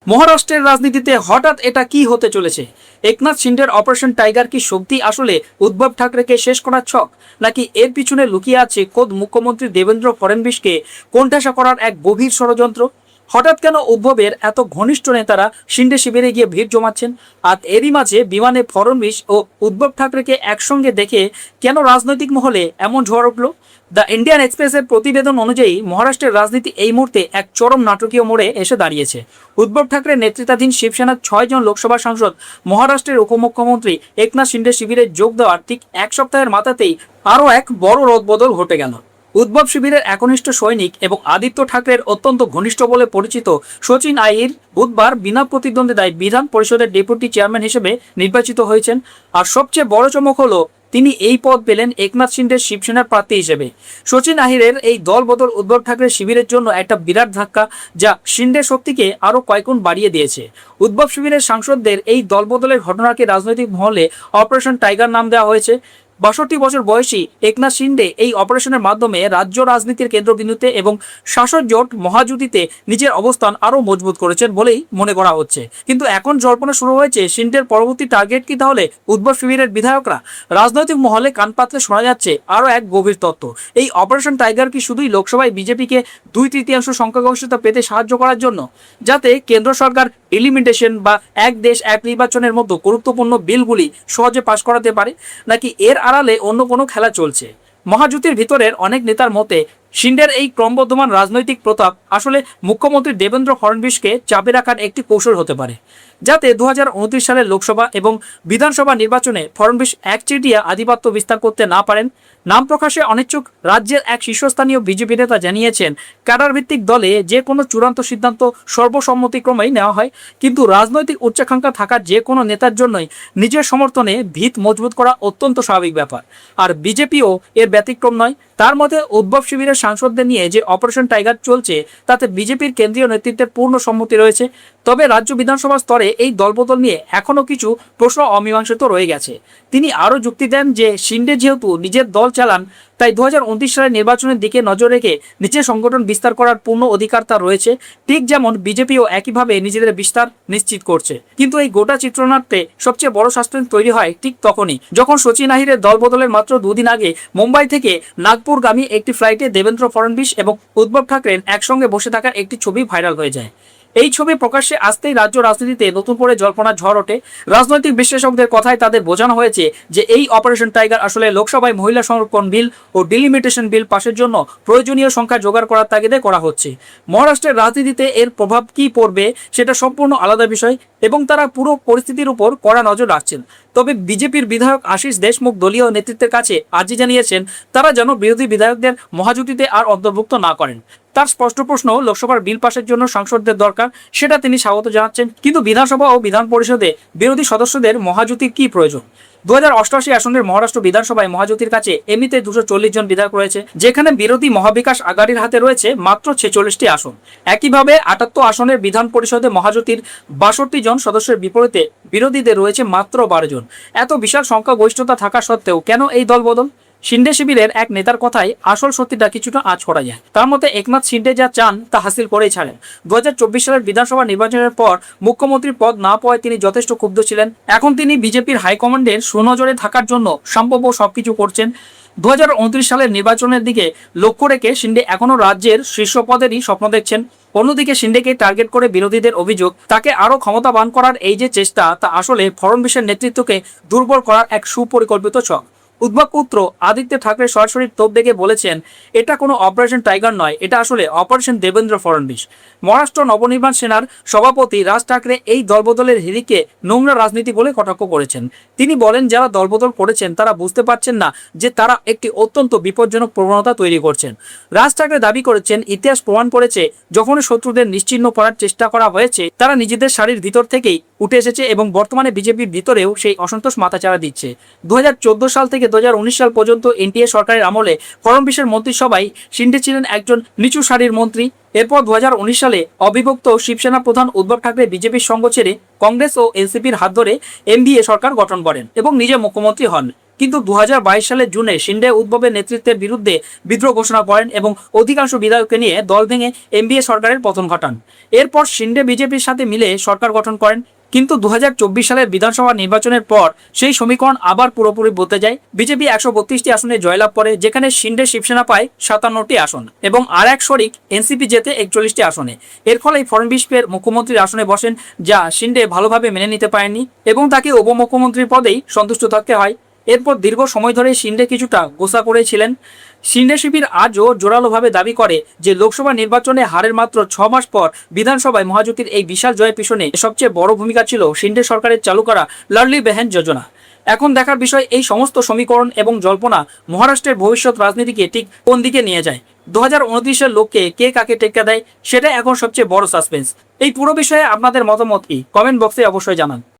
মহারাষ্ট্রের রাজনীতিতে হঠাৎ এটা কি হতে চলেছে? একনাথ শিন্ডের অপারেশন টাইগার কি সত্যি আসলে উদ্ধব ঠাকরেকে শেষ করার ছক, নাকি এর পিছনে লুকিয়ে আছে খোদ মুখ্যমন্ত্রী দেবেন্দ্র ফডনবিসকে কোণঠাসা করার এক গভীর ষড়যন্ত্র? হঠাৎ কেন উদ্ধবের এত ঘনিষ্ঠ নেতারা শিন্ডে শিবিরে গিয়ে ভিড় জমাচ্ছেন? আর এরই মাঝে বিমানে ফডনবিস ও উদ্ধব ঠাকরেকে একসঙ্গে দেখে কেন রাজনৈতিক মহলে এমন ঝড় উঠল? দ্য ইন্ডিয়ান এক্সপ্রেসের প্রতিবেদন অনুযায়ী মহারাষ্ট্রের রাজনীতি এই মুহূর্তে এক চরম নাটকীয় মোড়ে এসে দাঁড়িয়েছে। উদ্ধব ঠাকরে নেতৃত্বাধীন শিবসেনার 6 জন লোকসভা সাংসদ মহারাষ্ট্রের উপমুখ্যমন্ত্রী একনাথ শিন্ডে শিবিরে যোগ দেওয়ার ঠিক এক সপ্তাহের মাথাতেই আরও এক বড় রদবদল ঘটে গেল। উদ্ধব শিবিরের একনিষ্ঠ সৈনিক এবং আদিত্য ঠাকরের অত্যন্ত ঘনিষ্ঠ বলে পরিচিত সচিন আহির বুধবার বিনা প্রতিদ্বন্দ্বিতায় বিধান পরিষদের ডেপুটি চেয়ারম্যান হিসেবে নির্বাচিত হয়েছেন। আর সবচেয়ে বড় চমক হলো তিনি এই পদ পেলেন একনাথ শিন্ডের শিবসেনার প্রার্থী হিসেবে। সচিন আহিরের এই দল বদল উদ্ধব ঠাকরের শিবিরের জন্য একটা বিরাট ধাক্কা, যা শিন্ডে শক্তিকে আরও কয়েকগুণ বাড়িয়ে দিয়েছে। উদ্ধব শিবিরের সাংসদদের এই দলবদলের ঘটনাকে রাজনৈতিক মহলে অপারেশন টাইগার নাম দেওয়া হয়েছে। 62 বছর বয়সী একনাথ শিন্ডে এই অপারেশনের মাধ্যমে রাজ্য রাজনীতির কেন্দ্রবিন্দুতে এবং শাসক জোট মহাজুতিতে নিজের অবস্থান আরও মজবুত করেছেন বলেই মনে করা হচ্ছে। কিন্তু এখন জল্পনা শুরু হয়েছে, শিন্ডের পরবর্তী টার্গেট কি তাহলে উদ্ধব শিবিরের বিধায়করা? রাজনৈতিক মহলে কান পাতলে শোনা যাচ্ছে আরও এক গভীর তত্ত্ব। এই অপারেশন টাইগার কি শুধুই লোকসভায় বিজেপিকে 2/3 সংখ্যাগরিষ্ঠতা পেতে সাহায্য করার জন্য, যাতে কেন্দ্র সরকার এলিমিনেশন বা এক দেশ এক নির্বাচনের মতো গুরুত্বপূর্ণ বিলগুলি সহজে পাশ করাতে পারে, নাকি এর আড়ালে অন্য কোনো খেলা চলছে? মহাজোটের ভিতরের অনেক নেতার মতে শিন্ডের এই ক্রমবর্ধমান রাজনৈতিক প্রতাপ আসলে মুখ্যমন্ত্রী দেবেন্দ্র ফডনবিসকে চাপে রাখার একটি কৌশল হতে পারে, যাতে 2029 সালের লোকসভা এবং বিধানসভা নির্বাচনে ফডনবিস একচেটিয়া আধিপত্য বিস্তার করতে না পারেন। নাম প্রকাশে অনিচ্ছুক রাজ্যের এক শীর্ষস্থানীয় বিজেপি নেতা জানিয়েছেন, ক্যাডার ভিত্তিক দলে যে কোনো চূড়ান্ত সিদ্ধান্ত সর্বসম্মতিক্রমেই নেওয়া হয়, কিন্তু রাজনৈতিক উচ্চাকাঙ্ক্ষা থাকা যে কোনো নেতার জন্যই নিজের সমর্থনে ভিত মজবুত করা অত্যন্ত স্বাভাবিক ব্যাপার। আর বিজেপিও এর ব্যতিক্রম নয়। তার মতে উদ্ধব শিবিরের সাংসদদের নিয়ে যে অপারেশন টাইগার চলছে, তাতে বিজেপির কেন্দ্রীয় নেতৃত্বের পূর্ণ সম্মতি রয়েছে। তবে রাজ্য বিধানসভা স্তরে এই দলবদল নিয়ে এখনও কিছু প্রশ্ন অমীমাংসিত রয়ে গেছে। তিনি আরও যুক্তি দেন যে শিন্ডে যেহেতু নিজের দল চালান, তাই 2029 সালের নির্বাচনের দিকে নজর রেখে নিজের সংগঠন বিস্তার করার পূর্ণ অধিকার তার রয়েছে, ঠিক যেমন বিজেপিও একইভাবে নিজেদের বিস্তার নিশ্চিত করছে। কিন্তু এই গোটা চিত্রনাট্যে সবচেয়ে বড় সাসপেন্স তৈরি হয় ঠিক তখনই, যখন সচিন আহিরের দল বদলের মাত্র 2 দিন আগে মুম্বাই থেকে নাগপুরগামী একটি ফ্লাইটে দেবেন্দ্র ফডনবিস এবং উদ্ধব ঠাকরে একসঙ্গে বসে থাকার একটি ছবি ভাইরাল হয়ে যায়। এই ছবি প্রকাশ্যে আসতেই রাজ্য রাজনীতিতে নতুন করে জল্পনার ঝড় ওঠে। রাজনৈতিক বিশ্লেষকদের কথায় তাদের বোঝানো হয়েছে যে এই অপারেশন টাইগার আসলে লোকসভায় মহিলা সংরক্ষণ বিল ও ডিলিমিটেশন বিল পাশের জন্য প্রয়োজনীয় সংখ্যা জোগাড় করার তাগিদে করা হচ্ছে। মহারাষ্ট্রের রাজনীতিতে এর প্রভাব কি পড়বে সেটা সম্পূর্ণ আলাদা বিষয়, এবং তারা পুরো পরিস্থিতির উপর কড়া নজর রাখছেন। তবে বিজেপির বিধায়ক আশিস দেশমুখ দলীয় নেতৃত্বের কাছে আর্জি জানিয়েছেন, তারা যেন বিরোধী বিধায়কদের মহাজুটিতে আর অন্তর্ভুক্ত না করেন। তার স্পষ্ট প্রশ্ন, লোকসভার বিল পাশের জন্য সাংসদদের দরকার, সেটা তিনি স্বাগত জানাচ্ছেন, কিন্তু বিধানসভা ও বিধান পরিষদে বিরোধী সদস্যদের মহাজুতির কি প্রয়োজন? 2088 আসনের মহারাষ্ট্র বিধানসভায় মহাজুতির কাছে এমনিতে 240 জন বিধায়ক রয়েছে, যেখানে বিরোধী মহাবিকাশ আঘাড়ির হাতে রয়েছে মাত্র 46টি আসন। একইভাবে 78 আসনের বিধান পরিষদে মহাজোটের 62 জন সদস্যের বিপরীতে বিরোধীদের রয়েছে মাত্র 12 জন। এত বিশাল সংখ্যাগরিষ্ঠতা থাকা সত্ত্বেও কেন এই দলবদল? শিন্ডে শিবিরের এক নেতার কথায় আসল সত্যিটা কিছুটা আঁচ করা যায়। তার মতে একনাথ শিন্ডে যা চান তা হাসিল করেই ছাড়েন। 2024 সালের বিধানসভা নির্বাচনের পর মুখ্যমন্ত্রীর পদ না পাওয়ায় তিনি যথেষ্ট ক্ষুব্ধ ছিলেন। এখন তিনি বিজেপির হাইকমান্ডের সুনজরে থাকার জন্য সম্ভব সবকিছু করছেন। 2029 সালের নির্বাচনের দিকে লক্ষ্য রেখে শিন্ডে এখনও রাজ্যের শীর্ষ পদেরই স্বপ্ন দেখছেন। অন্যদিকে শিন্ডেকে টার্গেট করে বিরোধীদের অভিযোগ, তাকে আরও ক্ষমতাবান করার এই যে চেষ্টা, তা আসলে ফডনবিসের নেতৃত্বকে দুর্বল করার এক সুপরিকল্পিত ছক। উদ্ধব পুত্র আদিত্য ঠাকরে সরাসরি তোপ দেখে বলেছেন, এটা কোনো অপারেশন টাইগার নয়, এটা আসলে অপারেশন দেবেন্দ্র ফডনবিস। মহারাষ্ট্র নবনির্মাণ সেনার সভাপতি রাজ ঠাকরে এই দলবদলের হিড়িকে নোংরা রাজনীতি বলে কটাক্ষ করেছেন। তিনি বলেন, যারা দলবদল করেছেন তারা বুঝতে পারছেন না যে তারা একটি অত্যন্ত বিপজ্জনক প্রবণতা তৈরি করছেন। রাজ ঠাকরে দাবি করেছেন, ইতিহাস প্রমাণ করেছে যখন শত্রুদের নিশ্চিহ্ন করার চেষ্টা করা হয়েছে, তারা নিজেদের সারির ভিতর থেকেই উঠে এসেছে এবং বর্তমানে বিজেপির ভিতরেও সেই অসন্তোষ মাথাচাড়া দিচ্ছে। 2014 সাল থেকে 2019 সাল পর্যন্ত এনটিএ সরকারের আমলে ফডনবিসের মন্ত্রিসভায় শিন্ডে ছিলেন একজন নিচু সারির মন্ত্রী। এরপর 2019 সালে অবিভক্ত শিবসেনা প্রধান উদ্ধব ঠাকরে বিজেপির সঙ্গ ছেড়ে কংগ্রেস ও এনসিপির হাত ধরে এনডিএ সরকার গঠন করেন এবং নিজে মুখ্যমন্ত্রী হন। কিন্তু 2022 সালের জুনে শিন্ডে উদ্ভবের নেতৃত্বের বিরুদ্ধে বিদ্রোহ ঘোষণা করেন এবং অধিকাংশ বিধায়ককে নিয়ে দল ভেঙে এমবিএ সরকারের পতন ঘটান। এরপর শিন্ডে বিজেপির সাথে মিলে সরকার গঠন করেন। কিন্তু 2024 সালের বিধানসভা নির্বাচনের পর সেই সমীকরণ আবার পুরোপুরি বদলে যায়। বিজেপি 132টি আসনে জয়লাভ করে, যেখানে শিন্ডে শিবসেনা পায় 57টি আসন এবং আর এক শরিক এনসিপি জেতে 41টি আসনে। এর ফলে ফড়নবিশ ফের মুখ্যমন্ত্রীর আসনে বসেন, যা শিন্ডে ভালোভাবে মেনে নিতে পারেননি এবং তাকে উপমুখ্যমন্ত্রীর পদেই সন্তুষ্ট থাকতে হয়। এরপর দীর্ঘ সময় ধরে শিন্ডে কিছুটা গোসা করেছিলেন। শিন্ডে শিবির আজও জোরালোভাবে দাবি করে যে লোকসভা নির্বাচনে হারের মাত্র 6 মাস পর বিধানসভায় মহাজোটের এই বিশাল জয়ের পিছনে সবচেয়ে বড় ভূমিকা ছিল শিন্ডে সরকারের চালু করা লাডলি বেহেন যোজনা। এখন দেখার বিষয় এই সমস্ত সমীকরণ এবং জল্পনা মহারাষ্ট্রের ভবিষ্যৎ রাজনীতিকে ঠিক কোন দিকে নিয়ে যায়। 2029-এর লোককে কে কাকে টেক্কা দেয়, সেটা এখন সবচেয়ে বড় সাসপেন্স। এই পুরো বিষয়ে আপনাদের মতামত কি? কমেন্ট বক্সে অবশ্যই জানান।